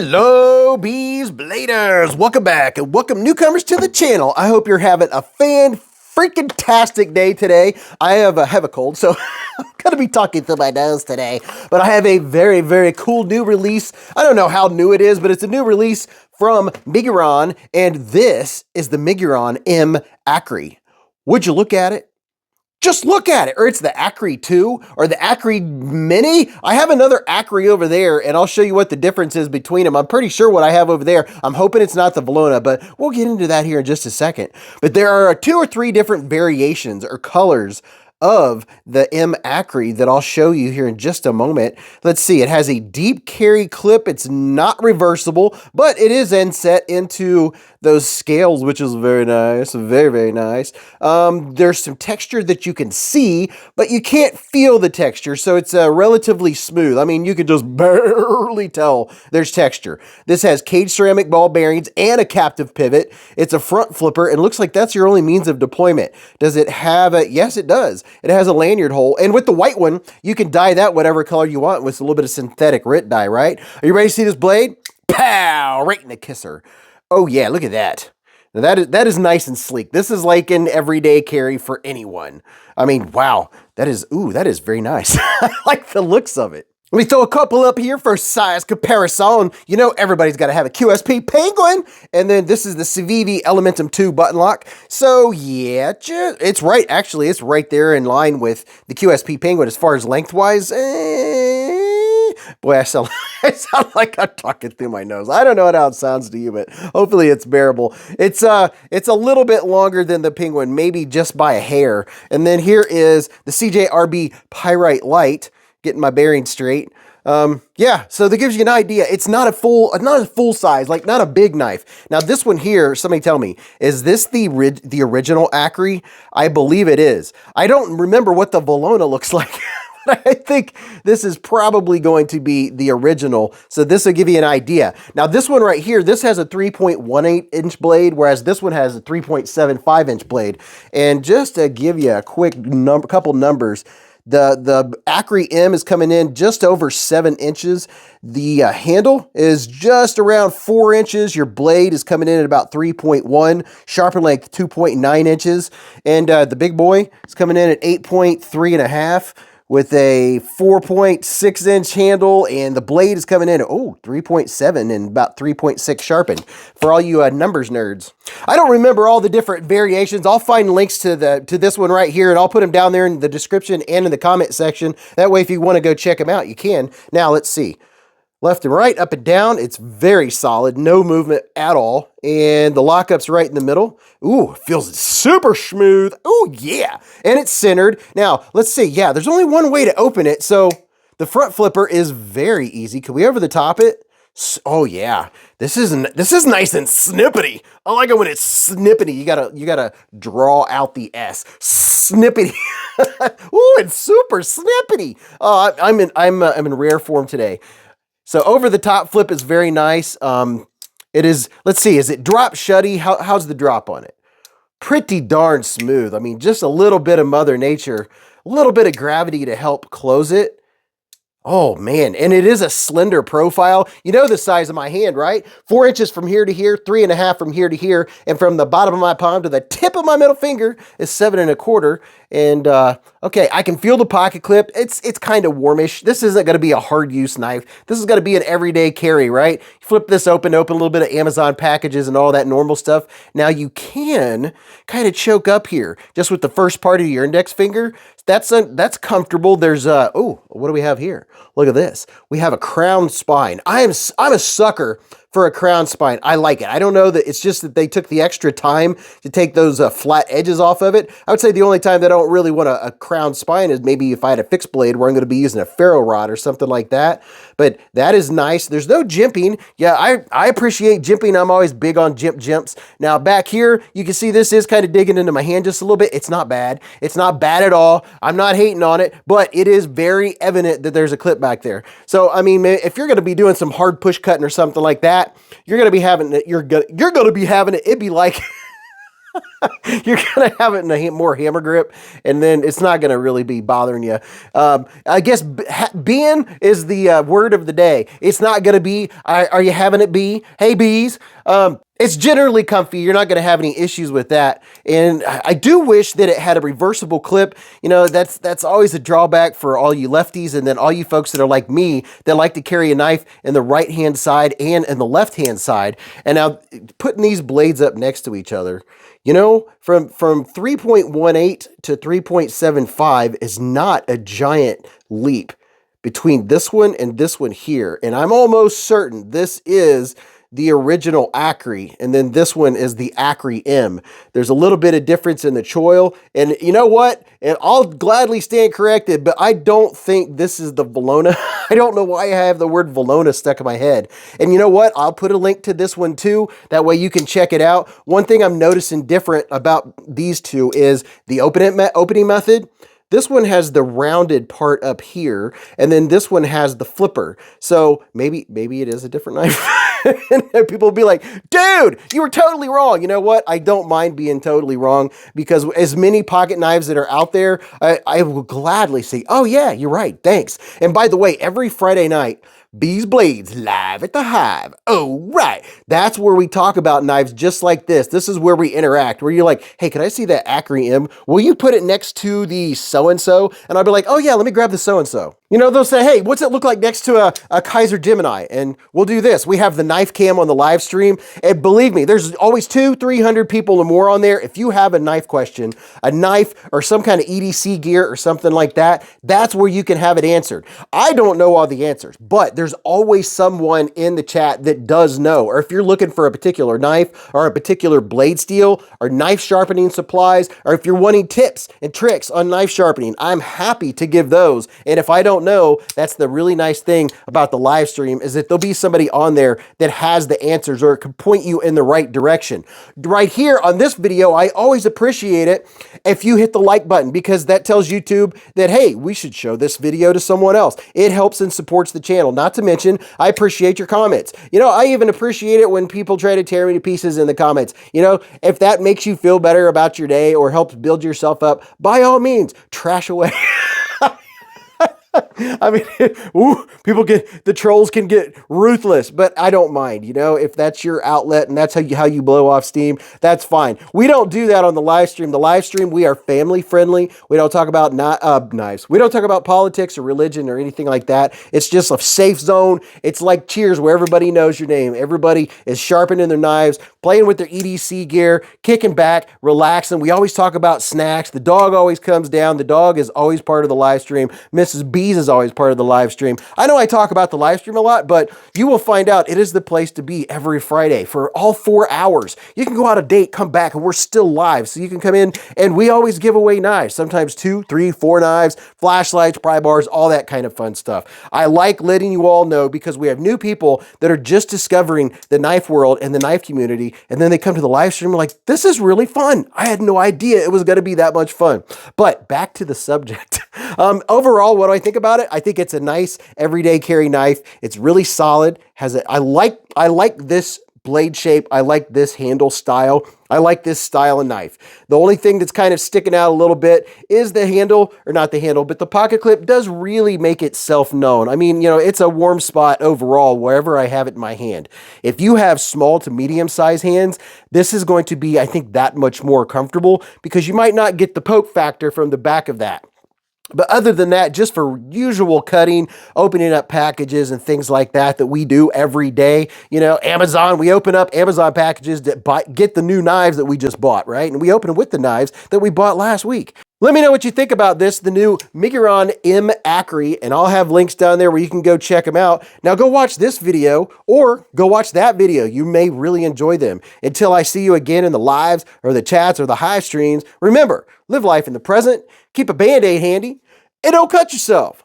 Hello, Beez Bladers! Welcome back and welcome newcomers to the channel. I hope you're having a fan-freaking-tastic day today. I have a cold, so I'm going to be talking through my nose today. But I have a very, very cool new release. I don't know how new it is, but it's a new release from Miguron, and this is the Miguron M Acri. Would you look at it? Just look at it, or it's the Akri 2, or the Akri Mini. I have another Akri over there, and I'll show you what the difference is between them. I'm pretty sure what I have over there, I'm hoping it's not the Valona, but we'll get into that here in just a second. But there are 2 or 3 different variations or colors of the M Acri that I'll show you here in just a moment. Let's see, it has a deep carry clip. It's not reversible, but it is then set into those scales, which is very nice, very, very nice. There's some texture that you can see, but you can't feel the texture, so it's relatively smooth. I mean, you can just barely tell there's texture. This has cage ceramic ball bearings and a captive pivot. It's a front flipper, and looks like that's your only means of deployment. Does it have a, yes, it does. It has a lanyard hole, and with the white one, you can dye that whatever color you want with a little bit of synthetic RIT dye, right? Are you ready to see this blade? Pow! Right in the kisser. Oh yeah, look at that. Now that is nice and sleek. This is like an everyday carry for anyone. I mean, wow, that is very nice. I like the looks of it. Let me throw a couple up here for size comparison. You know, everybody's got to have a QSP Penguin. And then this is the Civivi Elementum 2 button lock. So yeah, it's right. Actually, it's right there in line with the QSP Penguin as far as lengthwise. Boy, I sound like I'm talking through my nose. I don't know how it sounds to you, but hopefully it's bearable. It's a little bit longer than the Penguin, maybe just by a hair. And then here is the CJRB Pyrite Light. Getting my bearings straight. Yeah, so that gives you an idea. It's not a full size, like not a big knife. Now this one here, somebody tell me, is this the original Acri? I believe it is. I don't remember what the Valona looks like. I think this is probably going to be the original, so this will give you an idea. Now this one right here, this has a 3.18 inch blade, whereas this one has a 3.75 inch blade. And just to give you a quick couple numbers, the Acri M is coming in just over 7 inches. The handle is just around 4 inches. Your blade is coming in at about 3.1. Sharpen length 2.9 inches. And the big boy is coming in at 8.3 and a half. With a 4.6 inch handle, and the blade is coming in at 3.7 and about 3.6 sharpened. For all you numbers nerds, I don't remember all the different variations. I'll find links to this one right here, and I'll put them down there in the description and in the comment section. That way, if you want to go check them out, you can. Now let's see. Left and right, up and down, it's very solid, no movement at all. And the lockup's right in the middle. Ooh, feels super smooth. Ooh, yeah. And it's centered. Now, let's see. Yeah, there's only one way to open it. So the front flipper is very easy. Can we over the top it? Oh yeah, this is nice and snippety. I like it when it's snippety. You gotta draw out the S. Snippety. Ooh, it's super snippety. Oh, I'm in rare form today. So over the top flip is very nice. It is, let's see, is it drop shutty? How's the drop on it? Pretty darn smooth. I mean, just a little bit of Mother Nature, a little bit of gravity to help close it. Oh man, and it is a slender profile. You know the size of my hand, right? 4 inches from here to here, 3.5 from here to here, and from the bottom of my palm to the tip of my middle finger is 7.25. And okay, I can feel the pocket clip. It's kind of warmish. This isn't going to be a hard use knife. This is going to be an everyday carry, right? You flip this open a little bit of Amazon packages and all that normal stuff. Now you can kind of choke up here just with the first part of your index finger. That's comfortable. There's oh, what do we have here? Look at this. We have a crown spine. I'm a sucker for a crown spine. I like it. I don't know that it's just that they took the extra time to take those flat edges off of it. I would say the only time that I don't really want a crown spine is maybe if I had a fixed blade where I'm going to be using a ferro rod or something like that. But that is nice. There's no jimping. Yeah, I appreciate jimping. I'm always big on jimps. Now back here, you can see this is kind of digging into my hand just a little bit. It's not bad. It's not bad at all. I'm not hating on it, but it is very evident that there's a clip back there. So, I mean, if you're going to be doing some hard push cutting or something like that, you're going to be having it. You're going to be having it. It'd be like You're gonna have it in a more hammer grip, and then it's not gonna really be bothering you. I guess being is the word of the day. It's not gonna be. Are you having it be? Hey bees. It's generally comfy. You're not going to have any issues with that. And I do wish that it had a reversible clip. You know, that's always a drawback for all you lefties, and then all you folks that are like me that like to carry a knife in the right-hand side and in the left-hand side. And now putting these blades up next to each other, you know, from 3.18 to 3.75 is not a giant leap between this one and this one here. And I'm almost certain this is the original Acri, and then this one is the Acri M. There's a little bit of difference in the choil, and you know what? And I'll gladly stand corrected, but I don't think this is the Valona. I don't know why I have the word Valona stuck in my head. And you know what? I'll put a link to this one too. That way you can check it out. One thing I'm noticing different about these two is the opening method. This one has the rounded part up here, and then this one has the flipper. So maybe it is a different knife. And people will be like, dude, you were totally wrong. You know what? I don't mind being totally wrong, because as many pocket knives that are out there, I will gladly say, oh yeah, you're right, thanks. And by the way, every Friday night, Beezblades live at the Hive. Oh, right. That's where we talk about knives just like this. This is where we interact, where you're like, hey, can I see that Acri M? Will you put it next to the so-and-so? And I'll be like, oh yeah, let me grab the so-and-so. You know, they'll say, hey, what's it look like next to a Kaiser Gemini? And we'll do this. We have the knife cam on the live stream. And believe me, there's always 200-300 people or more on there. If you have a knife question, a knife or some kind of EDC gear or something like that, that's where you can have it answered. I don't know all the answers, but there's always someone in the chat that does know. Or if you're looking for a particular knife or a particular blade steel or knife sharpening supplies, or if you're wanting tips and tricks on knife sharpening, I'm happy to give those. And if I don't know, that's the really nice thing about the live stream, is that there'll be somebody on there that has the answers or can point you in the right direction. Right here on this video, I always appreciate it if you hit the like button, because that tells YouTube that, hey, we should show this video to someone else. It helps and supports the channel. Not to mention, I appreciate your comments. You know, I even appreciate it when people try to tear me to pieces in the comments. You know, if that makes you feel better about your day or helps build yourself up, by all means, trash away. I mean, the trolls can get ruthless, but I don't mind. You know, if that's your outlet and that's how you blow off steam, that's fine. We don't do that on the live stream. The live stream, we are family friendly. We don't talk about knives. We don't talk about politics or religion or anything like that. It's just a safe zone. It's like Cheers, where everybody knows your name. Everybody is sharpening their knives, playing with their EDC gear, kicking back, relaxing. We always talk about snacks. The dog always comes down. The dog is always part of the live stream. Mrs. Beez is always part of the live stream. I know I talk about the live stream a lot, but you will find out it is the place to be every Friday for all 4 hours. You can go out a date, come back, and we're still live. So you can come in, and we always give away knives. Sometimes 2, 3, 4 knives, flashlights, pry bars, all that kind of fun stuff. I like letting you all know, because we have new people that are just discovering the knife world and the knife community, and then they come to the live stream and like, this is really fun. I had no idea it was going to be that much fun. But back to the subject. Overall, what do I think about it? I think it's a nice everyday carry knife. It's really solid. I like this blade shape. I like this handle style. I like this style of knife. The only thing that's kind of sticking out a little bit is the handle, or not the handle, but the pocket clip does really make itself known. I mean, you know, it's a warm spot overall wherever I have it in my hand. If you have small to medium size hands, this is going to be, I think, that much more comfortable, because you might not get the poke factor from the back of that. But other than that, just for usual cutting, opening up packages and things like that we do every day, you know, Amazon, we open up Amazon packages that get the new knives that we just bought, right? And we open them with the knives that we bought last week. Let me know what you think about this, the new Miguron M Acri, and I'll have links down there where you can go check them out. Now go watch this video or go watch that video. You may really enjoy them. Until I see you again in the lives or the chats or the hive streams, remember, live life in the present, keep a Band-Aid handy, and don't cut yourself.